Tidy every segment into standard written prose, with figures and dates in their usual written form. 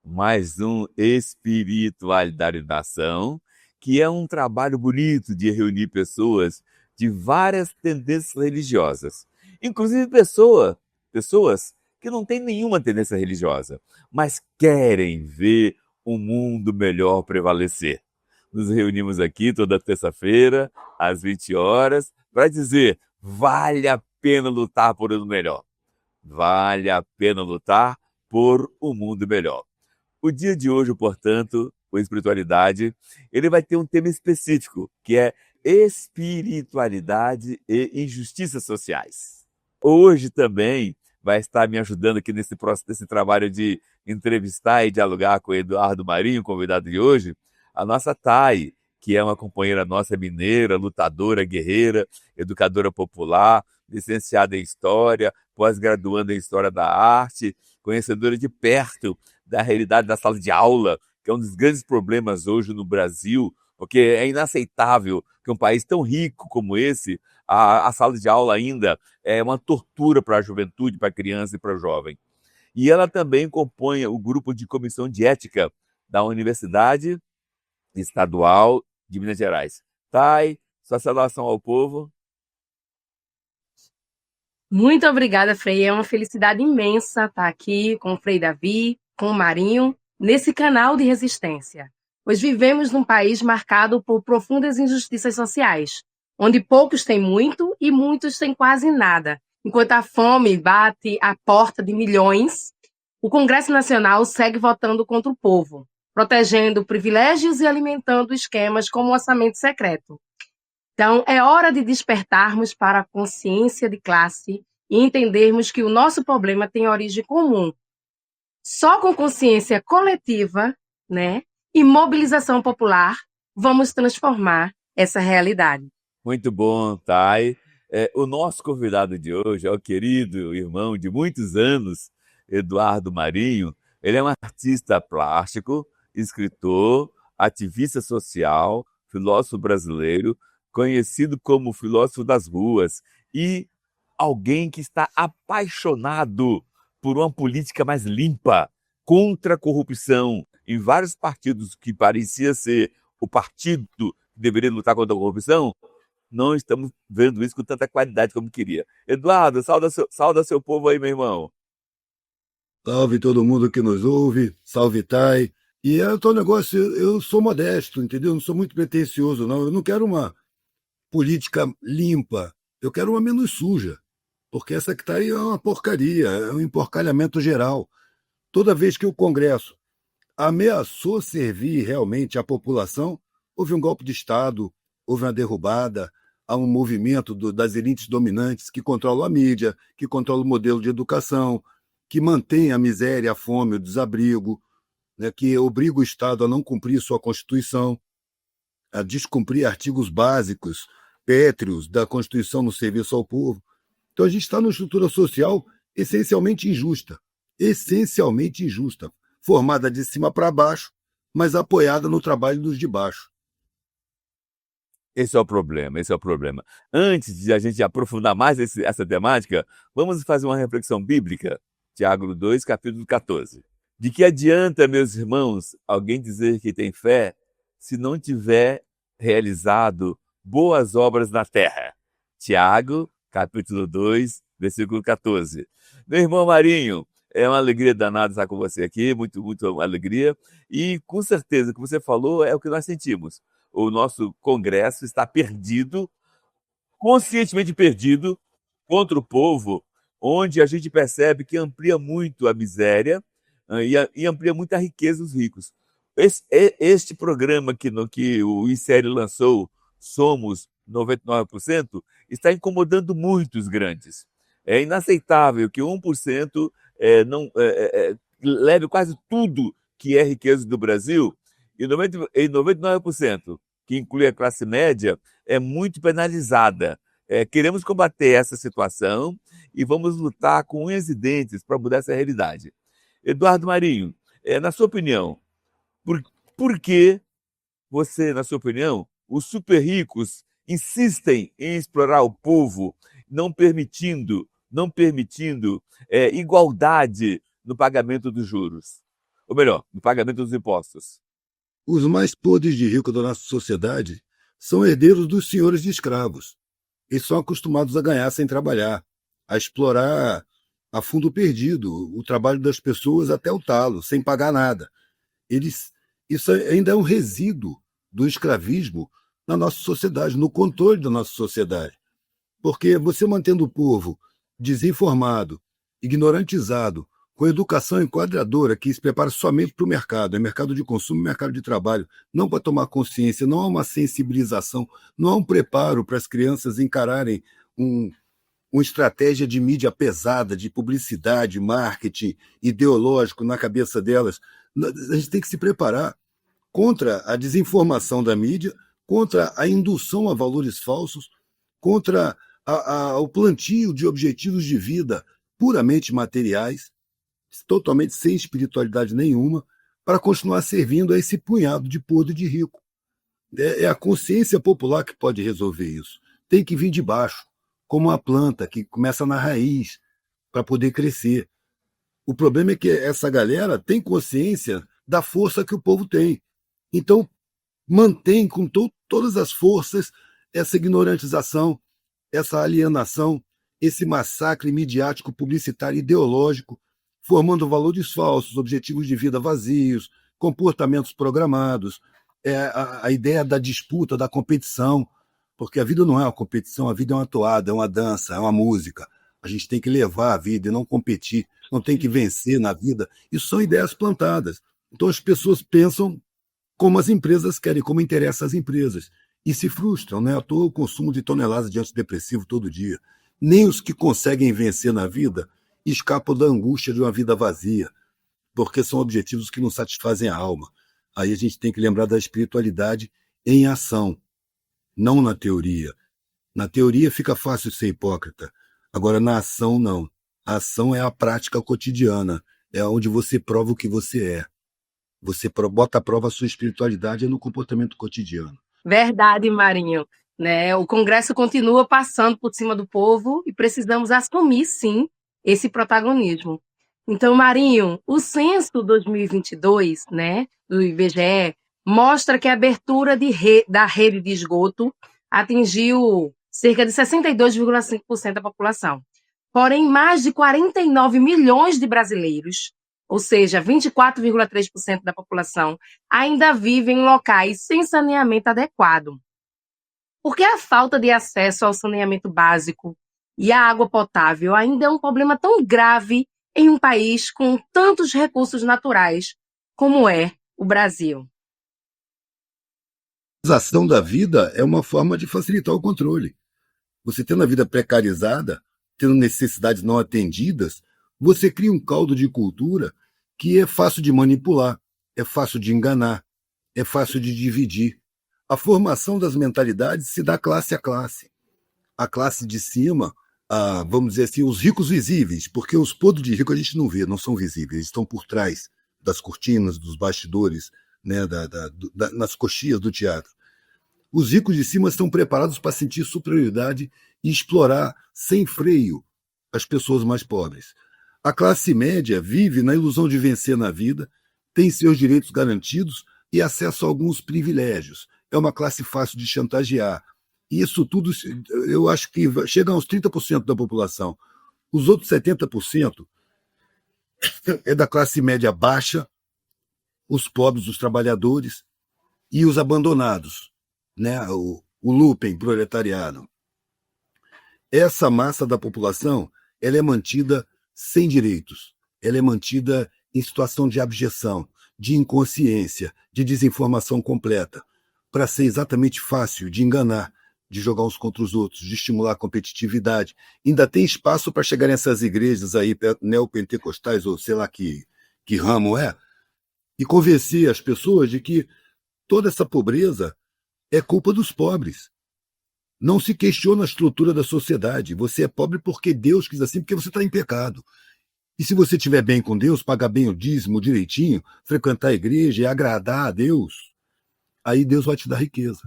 Mais um Espiritualidade da Ação, que é um trabalho bonito de reunir pessoas de várias tendências religiosas. Inclusive pessoas que não têm nenhuma tendência religiosa, mas querem ver um mundo melhor prevalecer. Nos reunimos aqui toda terça-feira, às 20 horas, para dizer: vale a pena lutar por um melhor. Vale a pena lutar por um mundo melhor. O dia de hoje, portanto, o Espiritualidade, ele vai ter um tema específico, que é espiritualidade e injustiças sociais. Hoje também vai estar me ajudando aqui nesse trabalho de entrevistar e dialogar com o Eduardo Marinho, convidado de hoje, a nossa Thay, que é uma companheira nossa mineira, lutadora, guerreira, educadora popular, licenciada em História, pós-graduanda em História da Arte, conhecedora de perto da realidade da sala de aula, que é um dos grandes problemas hoje no Brasil, porque é inaceitável que um país tão rico como esse, a sala de aula ainda é uma tortura para a juventude, para a criança e para o jovem. E ela também compõe o grupo de comissão de ética da Universidade Estadual de Minas Gerais. Thay, sua saudação ao povo. Muito obrigada, Frei. É uma felicidade imensa estar aqui com o Frei Davi, com o Marinho, nesse canal de resistência. Pois vivemos num país marcado por profundas injustiças sociais, onde poucos têm muito e muitos têm quase nada. Enquanto a fome bate à porta de milhões, o Congresso Nacional segue votando contra o povo, protegendo privilégios e alimentando esquemas como o orçamento secreto. Então, é hora de despertarmos para a consciência de classe e entendermos que o nosso problema tem origem comum. Só com consciência coletiva, né, e mobilização popular, vamos transformar essa realidade. Muito bom, Thay. O nosso convidado de hoje é o querido irmão de muitos anos, Eduardo Marinho. Ele é um artista plástico, escritor, ativista social, filósofo brasileiro, conhecido como filósofo das ruas e alguém que está apaixonado por uma política mais limpa, contra a corrupção. Em vários partidos que parecia ser o partido que deveria lutar contra a corrupção, não estamos vendo isso com tanta qualidade como queria. Eduardo, sauda seu povo aí, meu irmão. Salve todo mundo que nos ouve, salve Thay. E é o teu negócio, eu sou modesto, entendeu? Não sou muito pretensioso, não. Eu não quero uma política limpa, eu quero uma menos suja, porque essa que está aí é uma porcaria, é um emporcalhamento geral. Toda vez que o Congresso ameaçou servir realmente à população, houve um golpe de Estado, houve uma derrubada, há um movimento das elites dominantes que controlam a mídia, que controlam o modelo de educação, que mantém a miséria, a fome, o desabrigo, né, que obriga o Estado a não cumprir sua Constituição, a descumprir artigos básicos, pétreos da Constituição no serviço ao povo. Então a gente está numa estrutura social essencialmente injusta, formada de cima para baixo, mas apoiada no trabalho dos de baixo. Esse é o problema. Antes de a gente aprofundar mais essa temática, vamos fazer uma reflexão bíblica. Tiago 2, capítulo 14. De que adianta, meus irmãos, alguém dizer que tem fé se não tiver realizado boas obras na terra? Tiago, capítulo 2, versículo 14. Meu irmão Marinho, é uma alegria danada estar com você aqui, muito, muito alegria. E com certeza o que você falou é o que nós sentimos. O nosso Congresso está perdido, conscientemente perdido, contra o povo, onde a gente percebe que amplia muito a miséria e amplia muito a riqueza dos ricos. Este programa que o ICL lançou, Somos 99%, está incomodando muito os grandes. É inaceitável que 1% leve quase tudo que é riqueza do Brasil e 99%, que inclui a classe média, é muito penalizada. Queremos combater essa situação e vamos lutar com unhas e dentes para mudar essa realidade. Eduardo Marinho, na sua opinião, por que você, na sua opinião, os super ricos insistem em explorar o povo, não permitindo igualdade no pagamento dos juros? Ou melhor, no pagamento dos impostos. Os mais podres de rico da nossa sociedade são herdeiros dos senhores de escravos. Eles são acostumados a ganhar sem trabalhar, a explorar a fundo perdido o trabalho das pessoas até o talo, sem pagar nada. Isso ainda é um resíduo do escravismo na nossa sociedade, no controle da nossa sociedade. Porque você mantendo o povo desinformado, ignorantizado, com educação enquadradora que se prepara somente para o mercado, é mercado de consumo, mercado de trabalho, não para tomar consciência, não há uma sensibilização, não há um preparo para as crianças encararem uma estratégia de mídia pesada, de publicidade, marketing ideológico na cabeça delas. A gente tem que se preparar contra a desinformação da mídia, contra a indução a valores falsos, contra o plantio de objetivos de vida puramente materiais, totalmente sem espiritualidade nenhuma, para continuar servindo a esse punhado de podre de rico. É a consciência popular que pode resolver isso. Tem que vir de baixo, como uma planta que começa na raiz, para poder crescer. O problema é que essa galera tem consciência da força que o povo tem. Então, mantém com todas as forças essa ignorantização, essa alienação, esse massacre midiático, publicitário, ideológico, formando valores falsos, objetivos de vida vazios, comportamentos programados, a ideia da disputa, da competição, porque a vida não é uma competição, a vida é uma toada, é uma dança, é uma música. A gente tem que levar a vida e não competir, não tem que vencer na vida. Isso são ideias plantadas. Então as pessoas pensam como as empresas querem, como interessa às empresas, e se frustram, né? À toa o consumo de toneladas de antidepressivo todo dia. Nem os que conseguem vencer na vida escapam da angústia de uma vida vazia, porque são objetivos que não satisfazem a alma. Aí a gente tem que lembrar da espiritualidade em ação, não na teoria. Na teoria fica fácil ser hipócrita, agora na ação não. A ação é a prática cotidiana, é onde você prova o que você é. Você bota à prova a sua espiritualidade no comportamento cotidiano. Verdade, Marinho. Né? O Congresso continua passando por cima do povo e precisamos assumir, sim, esse protagonismo. Então, Marinho, o censo 2022, né, do IBGE, mostra que a abertura da rede de esgoto atingiu cerca de 62,5% da população. Porém, mais de 49 milhões de brasileiros, ou seja, 24,3% da população, ainda vivem em locais sem saneamento adequado. Porque a falta de acesso ao saneamento básico e à água potável ainda é um problema tão grave em um país com tantos recursos naturais como é o Brasil. A ação da vida é uma forma de facilitar o controle. Você tendo a vida precarizada, tendo necessidades não atendidas, você cria um caldo de cultura que é fácil de manipular, é fácil de enganar, é fácil de dividir. A formação das mentalidades se dá classe a classe. A classe de cima, vamos dizer assim, os ricos visíveis, porque os podres de rico a gente não vê, não são visíveis, eles estão por trás das cortinas, dos bastidores, né, nas coxias do teatro. Os ricos de cima estão preparados para sentir superioridade e explorar sem freio as pessoas mais pobres. A classe média vive na ilusão de vencer na vida, tem seus direitos garantidos e acesso a alguns privilégios. É uma classe fácil de chantagear. E isso tudo, eu acho que chega aos 30% da população. Os outros 70% é da classe média baixa, os pobres, os trabalhadores e os abandonados, né? O lumpen proletariado. Essa massa da população, ela é mantida sem direitos, ela é mantida em situação de abjeção, de inconsciência, de desinformação completa, para ser exatamente fácil de enganar, de jogar uns contra os outros, de estimular a competitividade. Ainda tem espaço para chegar nessas igrejas aí neopentecostais, ou sei lá que ramo é, e convencer as pessoas de que toda essa pobreza é culpa dos pobres. Não se questiona a estrutura da sociedade. Você é pobre porque Deus quis assim, porque você está em pecado. E se você estiver bem com Deus, pagar bem o dízimo direitinho, frequentar a igreja e agradar a Deus, aí Deus vai te dar riqueza.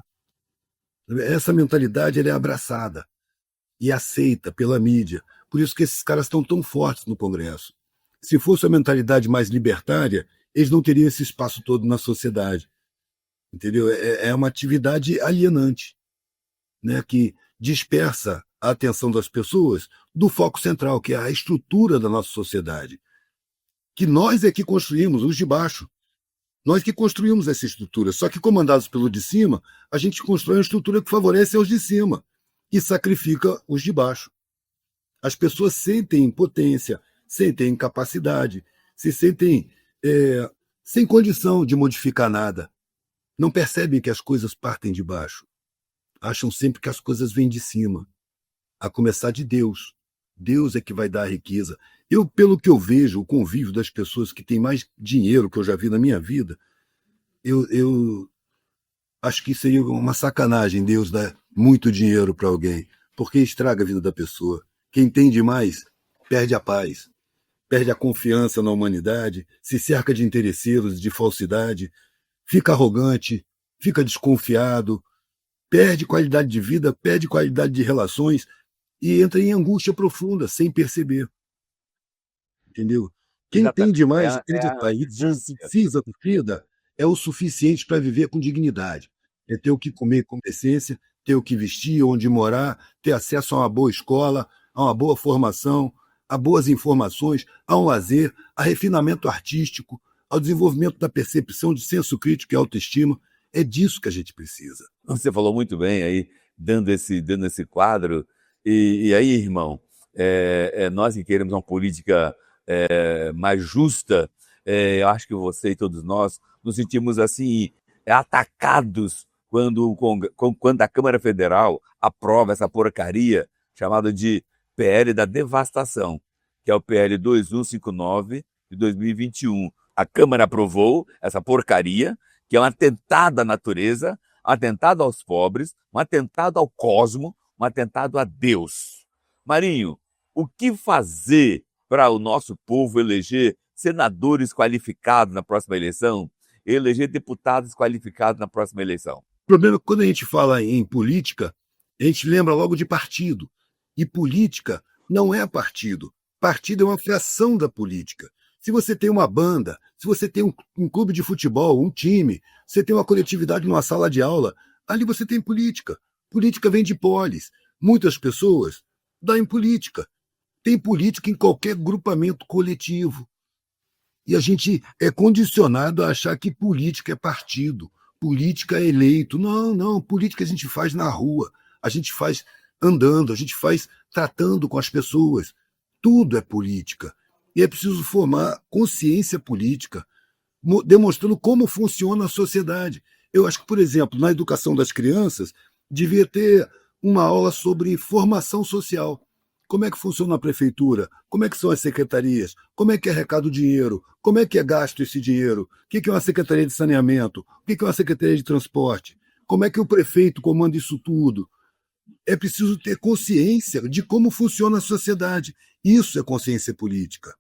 Essa mentalidade ela é abraçada e aceita pela mídia. Por isso que esses caras estão tão fortes no Congresso. Se fosse a mentalidade mais libertária, eles não teriam esse espaço todo na sociedade. Entendeu? É uma atividade alienante, né, que dispersa a atenção das pessoas do foco central, que é a estrutura da nossa sociedade. Que nós é que construímos, os de baixo. Nós que construímos essa estrutura. Só que, comandados pelo de cima, a gente constrói uma estrutura que favorece os de cima e sacrifica os de baixo. As pessoas sentem impotência, sentem incapacidade, se sentem sem condição de modificar nada. Não percebem que as coisas partem de baixo. Acham sempre que as coisas vêm de cima. A começar de Deus. Deus é que vai dar a riqueza. Eu, pelo que eu vejo, o convívio das pessoas que têm mais dinheiro que eu já vi na minha vida, eu acho que seria uma sacanagem Deus dar muito dinheiro para alguém, porque estraga a vida da pessoa. Quem tem demais perde a paz, perde a confiança na humanidade, se cerca de interesseiros, de falsidade, fica arrogante, fica desconfiado, perde qualidade de vida, perde qualidade de relações e entra em angústia profunda, sem perceber. Entendeu? Quem tem Exatamente. demais, É a acredita, e ganância. precisa da vida, é o suficiente para viver com dignidade. É ter o que comer com decência, ter o que vestir, onde morar, ter acesso a uma boa escola, a uma boa formação, a boas informações, a um lazer, a refinamento artístico, ao desenvolvimento da percepção de senso crítico e autoestima. É disso que a gente precisa. Você falou muito bem aí, dando esse quadro. E aí, irmão, nós que queremos uma política mais justa, eu acho que você e todos nós nos sentimos assim atacados quando a Câmara Federal aprova essa porcaria chamada de PL da devastação, que é o PL 2159 de 2021. A Câmara aprovou essa porcaria, que é um atentado à natureza, um atentado aos pobres, um atentado ao cosmo, um atentado a Deus. Marinho, o que fazer para o nosso povo eleger senadores qualificados na próxima eleição, eleger deputados qualificados na próxima eleição? O problema é que quando a gente fala em política, a gente lembra logo de partido. E política não é partido. Partido é uma fração da política. Se você tem uma banda, se você tem um clube de futebol, um time, você tem uma coletividade numa sala de aula, ali você tem política. Política vem de polis. Muitas pessoas dão em política. Tem política em qualquer grupamento coletivo. E a gente é condicionado a achar que política é partido, política é eleito. Não, não, política a gente faz na rua, a gente faz andando, a gente faz tratando com as pessoas. Tudo é política. E é preciso formar consciência política, demonstrando como funciona a sociedade. Eu acho que, por exemplo, na educação das crianças, devia ter uma aula sobre formação social. Como é que funciona a prefeitura? Como é que são as secretarias? Como é que é arrecada o dinheiro? Como é que é gasto esse dinheiro? O que é uma secretaria de saneamento? O que é uma secretaria de transporte? Como é que o prefeito comanda isso tudo? É preciso ter consciência de como funciona a sociedade. Isso é consciência política.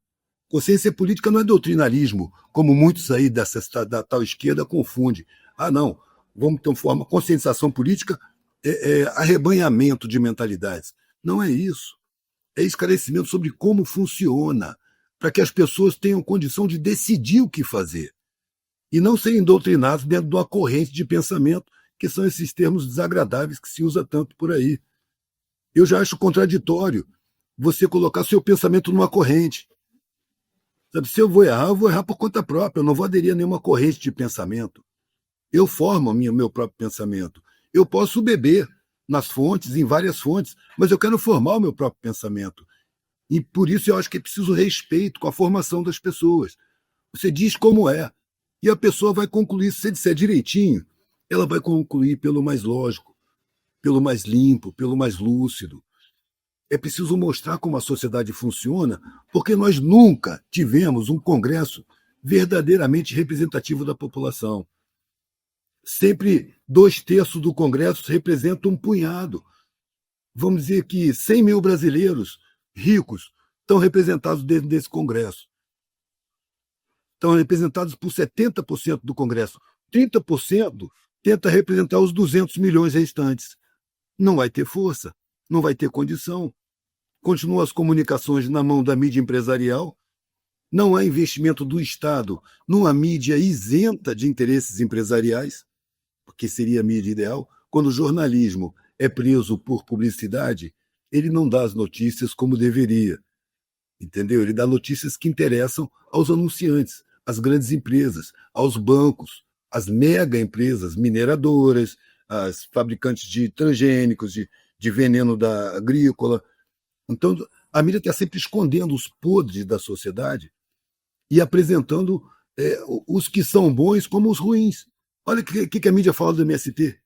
Consciência política não é doutrinarismo, como muitos aí da tal esquerda confundem. Ah, não, vamos ter uma forma. Conscientização política é arrebanhamento de mentalidades. Não é isso. É esclarecimento sobre como funciona, para que as pessoas tenham condição de decidir o que fazer e não serem doutrinados dentro de uma corrente de pensamento, que são esses termos desagradáveis que se usa tanto por aí. Eu já acho contraditório você colocar seu pensamento numa corrente. Sabe, se eu vou errar por conta própria, eu não vou aderir a nenhuma corrente de pensamento. Eu formo o meu próprio pensamento. Eu posso beber nas fontes, em várias fontes, mas eu quero formar o meu próprio pensamento. E por isso eu acho que é preciso respeito com a formação das pessoas. Você diz como é, e a pessoa vai concluir. Se você disser direitinho, ela vai concluir pelo mais lógico, pelo mais limpo, pelo mais lúcido. É preciso mostrar como a sociedade funciona, porque nós nunca tivemos um Congresso verdadeiramente representativo da população. Sempre 2/3 do Congresso representa um punhado. Vamos dizer que 100 mil brasileiros ricos estão representados dentro desse Congresso. Estão representados por 70% do Congresso. 30% tenta representar os 200 milhões restantes. Não vai ter força, não vai ter condição. Continuam as comunicações na mão da mídia empresarial, não há investimento do Estado numa mídia isenta de interesses empresariais, porque seria a mídia ideal. Quando o jornalismo é preso por publicidade, ele não dá as notícias como deveria, entendeu? Ele dá notícias que interessam aos anunciantes, às grandes empresas, aos bancos, às mega empresas mineradoras, às fabricantes de transgênicos, de veneno agrícola. Então, a mídia está sempre escondendo os podres da sociedade e apresentando os que são bons como os ruins. Olha o que a mídia fala do MST.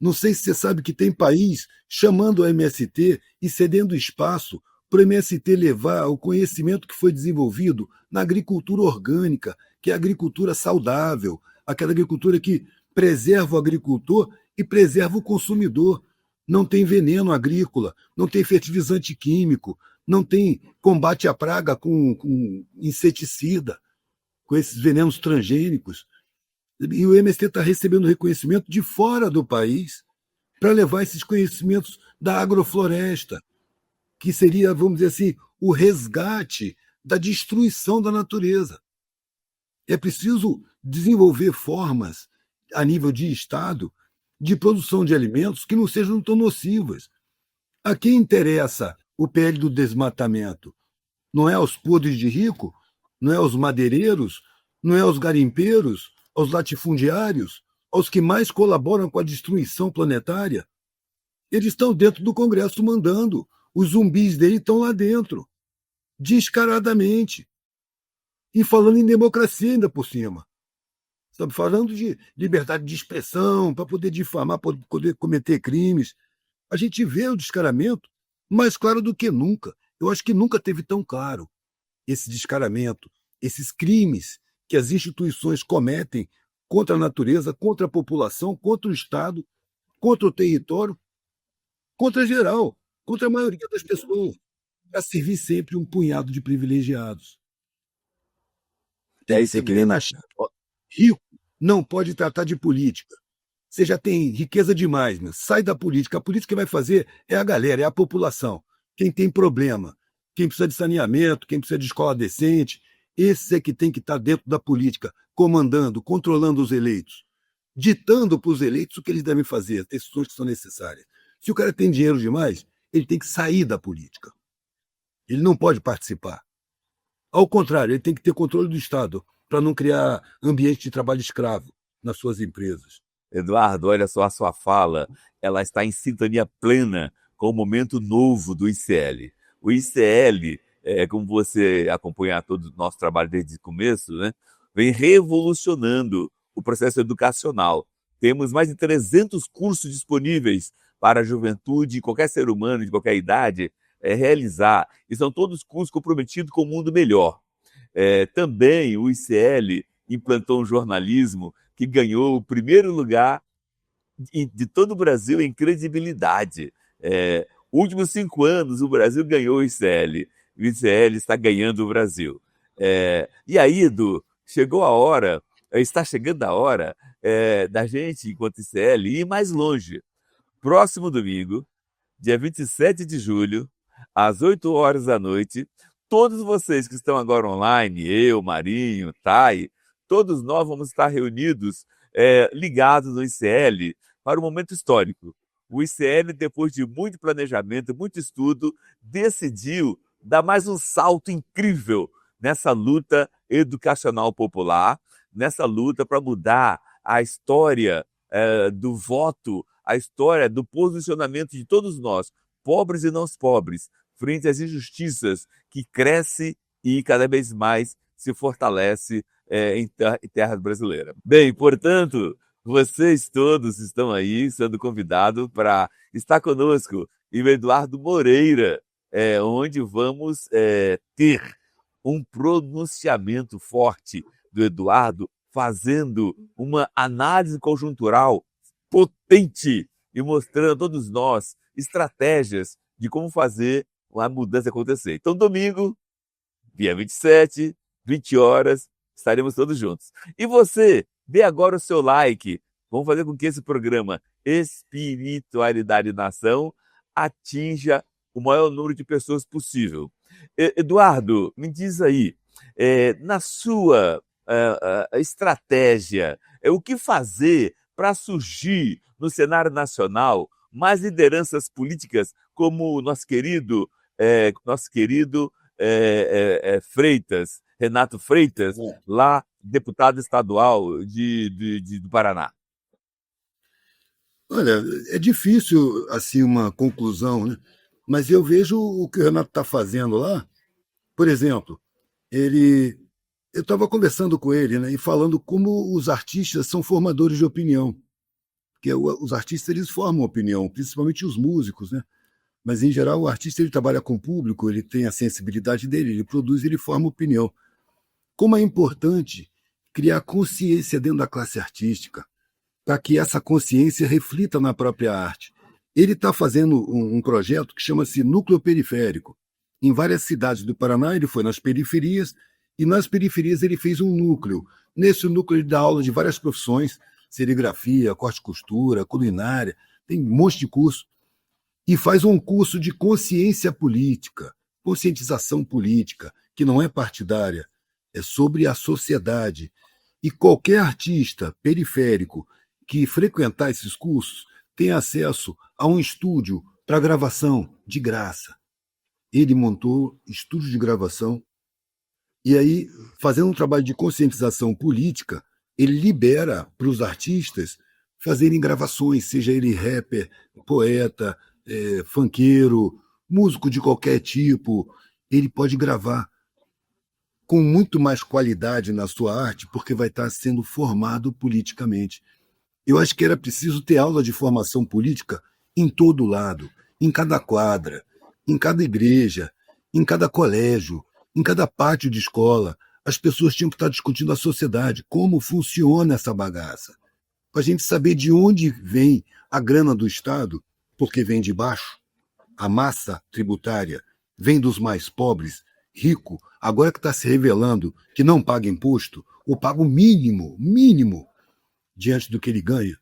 Não sei se você sabe que tem país chamando o MST e cedendo espaço para o MST levar o conhecimento que foi desenvolvido na agricultura orgânica, que é a agricultura saudável, aquela agricultura que preserva o agricultor e preserva o consumidor. Não tem veneno agrícola, não tem fertilizante químico, não tem combate à praga com inseticida, com esses venenos transgênicos. E o MST está recebendo reconhecimento de fora do país para levar esses conhecimentos da agrofloresta, que seria, vamos dizer assim, o resgate da destruição da natureza. É preciso desenvolver formas, a nível de Estado, de produção de alimentos que não sejam tão nocivas. A quem interessa o PL do desmatamento? Não é aos podres de rico? Não é aos madeireiros? Não é aos garimpeiros? Aos latifundiários? Aos que mais colaboram com a destruição planetária? Eles estão dentro do Congresso mandando. Os zumbis dele estão lá dentro, descaradamente. E falando em democracia ainda por cima. Sabe, falando de liberdade de expressão, para poder difamar, para poder cometer crimes. A gente vê o descaramento mais claro do que nunca. Eu acho que nunca teve tão claro esse descaramento, esses crimes que as instituições cometem contra a natureza, contra a população, contra o Estado, contra o território, contra geral, contra a maioria das pessoas, para servir sempre um punhado de privilegiados. É isso que nem na China. Rico não pode tratar de política. Você já tem riqueza demais, meu. Sai da política. A política que vai fazer é a galera, é a população. Quem tem problema, quem precisa de saneamento, quem precisa de escola decente, esse é que tem que estar dentro da política, comandando, controlando os eleitos, ditando para os eleitos o que eles devem fazer, as decisões que são necessárias. Se o cara tem dinheiro demais, ele tem que sair da política. Ele não pode participar. Ao contrário, ele tem que ter controle do Estado para não criar ambiente de trabalho escravo nas suas empresas. Eduardo, olha só a sua fala, ela está em sintonia plena com o momento novo do ICL. O ICL, como você acompanha todo o nosso trabalho desde o começo, né, vem revolucionando o processo educacional. Temos mais de 300 cursos disponíveis para a juventude, qualquer ser humano de qualquer idade, realizar. E são todos cursos comprometidos com o mundo melhor. Também o ICL implantou um jornalismo que ganhou o primeiro lugar de todo o Brasil em credibilidade. Últimos 5 anos, o Brasil ganhou o ICL. O ICL está ganhando o Brasil. E aí, Edu, chegou a hora, está chegando a hora da gente, enquanto ICL, ir mais longe. Próximo domingo, dia 27 de julho, às 8 horas da noite, todos vocês que estão agora online, eu, Marinho, Thay, todos nós vamos estar reunidos, ligados no ICL, para um momento histórico. O ICL, depois de muito planejamento, muito estudo, decidiu dar mais um salto incrível nessa luta educacional popular, nessa luta para mudar a história do voto, a história do posicionamento de todos nós, pobres e não pobres, frente às injustiças que cresce e cada vez mais se fortalece em terras brasileiras. Bem, portanto, vocês todos estão aí sendo convidados para estar conosco e o Eduardo Moreira, onde vamos ter um pronunciamento forte do Eduardo, fazendo uma análise conjuntural potente e mostrando a todos nós estratégias de como fazer a mudança acontecer. Então, domingo, dia 27, 20 horas, estaremos todos juntos. E você, dê agora o seu like, Vamos fazer com que esse programa Espiritualidade e Nação atinja o maior número de pessoas possível. Eduardo, me diz aí, na sua estratégia, o que fazer para surgir no cenário nacional mais lideranças políticas como o nosso querido Freitas, Renato Freitas, lá, deputado estadual do Paraná? Olha, é difícil assim uma conclusão, né? Mas eu vejo o que o Renato está fazendo lá. Por exemplo, eu estava conversando com ele, né, e falando como os artistas são formadores de opinião. Porque os artistas eles formam opinião, principalmente os músicos, né? Mas, em geral, o artista ele trabalha com o público, ele tem a sensibilidade dele, ele produz, ele forma opinião. Como é importante criar consciência dentro da classe artística, para que essa consciência reflita na própria arte. Ele está fazendo um projeto que chama-se Núcleo Periférico. Em várias cidades do Paraná, ele foi nas periferias, e nas periferias ele fez um núcleo. Nesse núcleo ele dá aula de várias profissões, serigrafia, corte e costura, culinária, tem um monte de curso. E faz um curso de consciência política, conscientização política, que não é partidária, é sobre a sociedade. E qualquer artista periférico que frequentar esses cursos tem acesso a um estúdio para gravação de graça. Ele montou estúdio de gravação e aí, fazendo um trabalho de conscientização política, ele libera para os artistas fazerem gravações, seja ele rapper, poeta, funkeiro, músico de qualquer tipo. Ele pode gravar com muito mais qualidade na sua arte, porque vai estar sendo formado politicamente. Eu acho que era preciso ter aula de formação política em todo lado, em cada quadra, em cada igreja, em cada colégio, em cada pátio de escola. As pessoas tinham que estar discutindo a sociedade, como funciona essa bagaça, para a gente saber de onde vem a grana do Estado, porque vem de baixo, a massa tributária vem dos mais pobres, rico, agora que está se revelando que não paga imposto, ou paga o mínimo, diante do que ele ganha.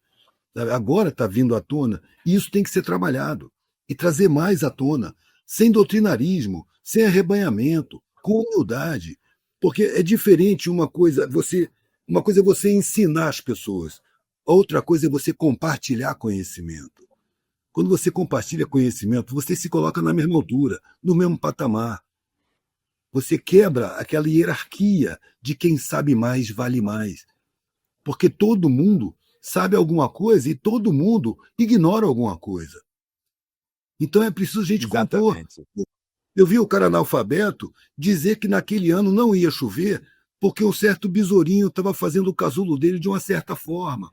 Agora está vindo à tona, e isso tem que ser trabalhado, e trazer mais à tona, sem doutrinarismo, sem arrebanhamento, com humildade, porque é diferente uma coisa é você ensinar as pessoas, outra coisa é você compartilhar conhecimento. Quando você compartilha conhecimento, você se coloca na mesma altura, no mesmo patamar. Você quebra aquela hierarquia de quem sabe mais vale mais. Porque todo mundo sabe alguma coisa e todo mundo ignora alguma coisa. Então é preciso a gente compor. Eu vi o cara analfabeto dizer que naquele ano não ia chover porque um certo besourinho estava fazendo o casulo dele de uma certa forma.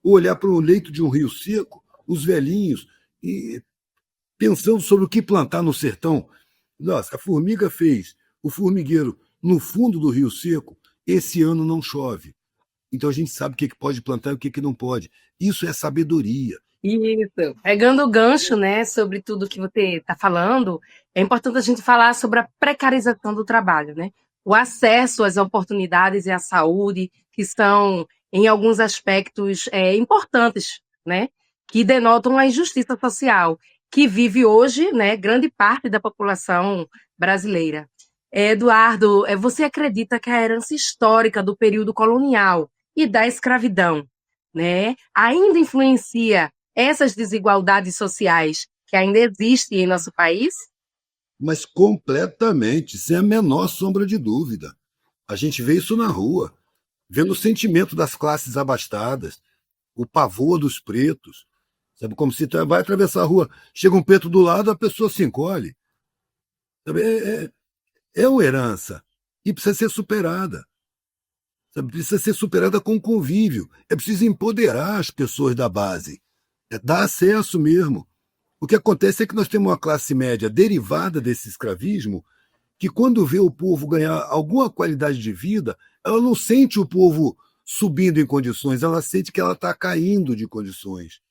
Ou olhar para o leito de um rio seco, os velhinhos, e pensando sobre o que plantar no sertão. Nossa, a formiga fez o formigueiro no fundo do rio seco, esse ano não chove. Então a gente sabe o que pode plantar e o que não pode. Isso é sabedoria. Isso. Pegando o gancho, né, sobre tudo que você está falando, é importante a gente falar sobre a precarização do trabalho, né? O acesso às oportunidades e à saúde, que são, em alguns aspectos, importantes, né? Que denotam a injustiça social que vive hoje, né, grande parte da população brasileira. Eduardo, você acredita que a herança histórica do período colonial e da escravidão, né, ainda influencia essas desigualdades sociais que ainda existem em nosso país? Mas completamente, sem a menor sombra de dúvida. A gente vê isso na rua, vendo o sentimento das classes abastadas, o pavor dos pretos. Sabe, como se vai atravessar a rua, chega um preto do lado, a pessoa se encolhe. Sabe, é uma herança e precisa ser superada. Sabe, precisa ser superada com convívio. É preciso empoderar as pessoas da base. Dar acesso mesmo. O que acontece é que nós temos uma classe média derivada desse escravismo que, quando vê o povo ganhar alguma qualidade de vida, ela não sente o povo subindo em condições, ela sente que ela está caindo de condições.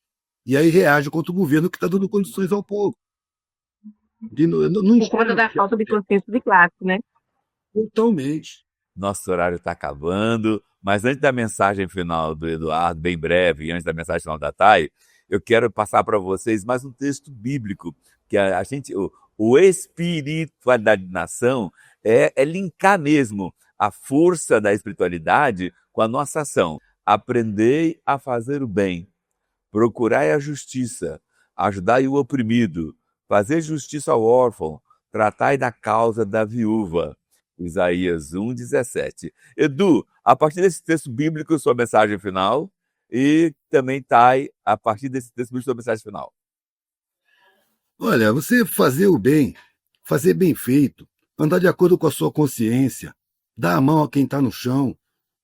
E aí reage contra o governo que está dando condições ao povo. Por conta da falta de consciência de classe, né? Totalmente. Nosso horário está acabando, mas antes da mensagem final do Eduardo, bem breve, e antes da mensagem final da Thay, eu quero passar para vocês mais um texto bíblico, que o espiritualidade de nação é linkar mesmo a força da espiritualidade com a nossa ação. Aprendei a fazer o bem, procurai a justiça, ajudai o oprimido, fazer justiça ao órfão, tratai da causa da viúva. Isaías 1:17. Edu, a partir desse texto bíblico, sua mensagem final, e também, Thay, a partir desse texto bíblico, sua mensagem final. Olha, você fazer o bem, fazer bem feito, andar de acordo com a sua consciência, dar a mão a quem está no chão,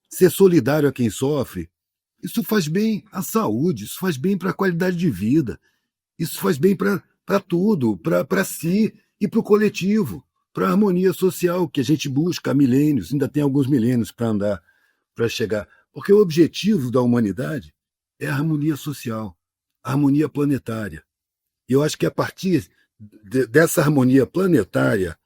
ser solidário a quem sofre, isso faz bem à saúde, isso faz bem para a qualidade de vida, isso faz bem para tudo, para si e para o coletivo, para a harmonia social que a gente busca há milênios, ainda tem alguns milênios para andar, para chegar. Porque o objetivo da humanidade é a harmonia social, a harmonia planetária. E eu acho que a partir dessa harmonia planetária,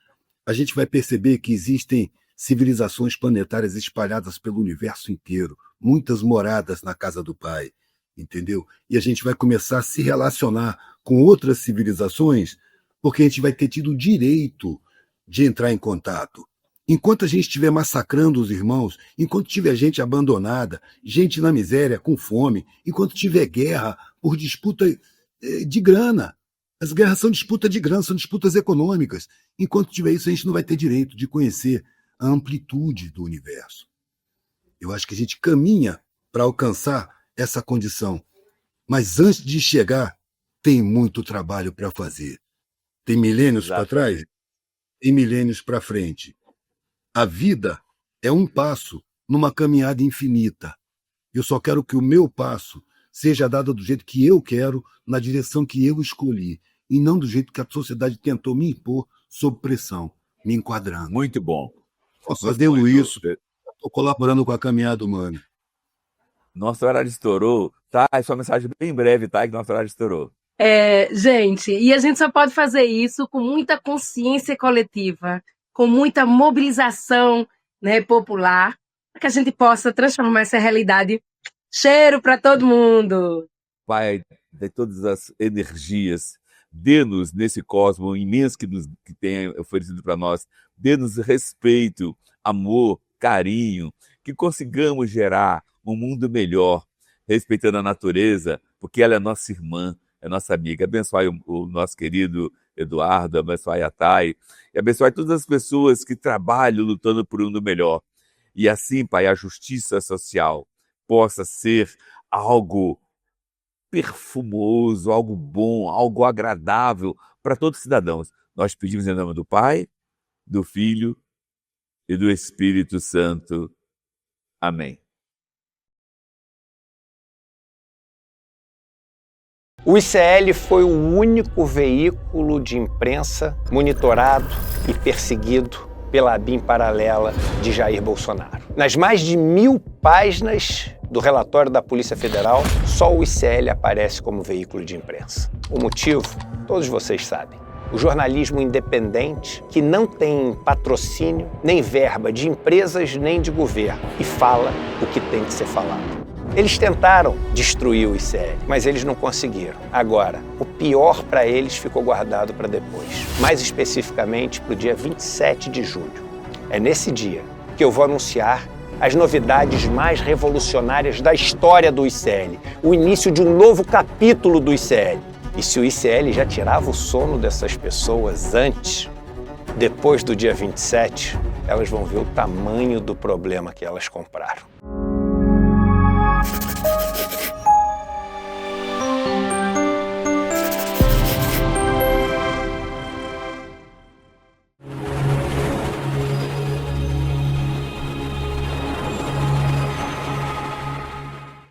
a gente vai perceber que existem civilizações planetárias espalhadas pelo universo inteiro, muitas moradas na casa do Pai, entendeu? E a gente vai começar a se relacionar com outras civilizações, porque a gente vai ter tido o direito de entrar em contato. Enquanto a gente estiver massacrando os irmãos, enquanto tiver gente abandonada, gente na miséria, com fome, enquanto tiver guerra por disputa de grana, as guerras são disputa de grana, são disputas econômicas. Enquanto tiver isso, a gente não vai ter direito de conhecer a amplitude do universo. Eu acho que a gente caminha para alcançar essa condição. Mas antes de chegar, tem muito trabalho para fazer. Tem milênios para trás e milênios para frente. A vida é um passo numa caminhada infinita. Eu só quero que o meu passo seja dado do jeito que eu quero, na direção que eu escolhi, e não do jeito que a sociedade tentou me impor sob pressão, me enquadrando. Muito bom. Fazendo isso, estou colaborando com a caminhada humana. Nosso horário estourou. Tá, sua mensagem bem breve, tá? Que nosso horário estourou. Gente, e a gente só pode fazer isso com muita consciência coletiva, com muita mobilização, né, popular, para que a gente possa transformar essa realidade. Cheiro para todo mundo! Pai, de todas as energias, dê-nos nesse cosmos imenso que tem oferecido para nós, dê-nos respeito, amor, carinho, que consigamos gerar um mundo melhor, respeitando a natureza, porque ela é nossa irmã, é nossa amiga. Abençoe o nosso querido Eduardo, abençoe a Thay, e abençoe todas as pessoas que trabalham lutando por um mundo melhor. E assim, Pai, a justiça social possa ser algo perfumoso, algo bom, algo agradável para todos os cidadãos. Nós pedimos em nome do Pai, do Filho e do Espírito Santo. Amém. O ICL foi o único veículo de imprensa monitorado e perseguido pela ABIN paralela de Jair Bolsonaro. Nas mais de 1000 páginas do relatório da Polícia Federal, só o ICL aparece como veículo de imprensa. O motivo, todos vocês sabem. O jornalismo independente, que não tem patrocínio, nem verba de empresas, nem de governo, e fala o que tem que ser falado. Eles tentaram destruir o ICL, mas eles não conseguiram. Agora, o pior para eles ficou guardado para depois. Mais especificamente para o dia 27 de julho. É nesse dia que eu vou anunciar as novidades mais revolucionárias da história do ICL. O início de um novo capítulo do ICL. E se o ICL já tirava o sono dessas pessoas antes, depois do dia 27, elas vão ver o tamanho do problema que elas compraram.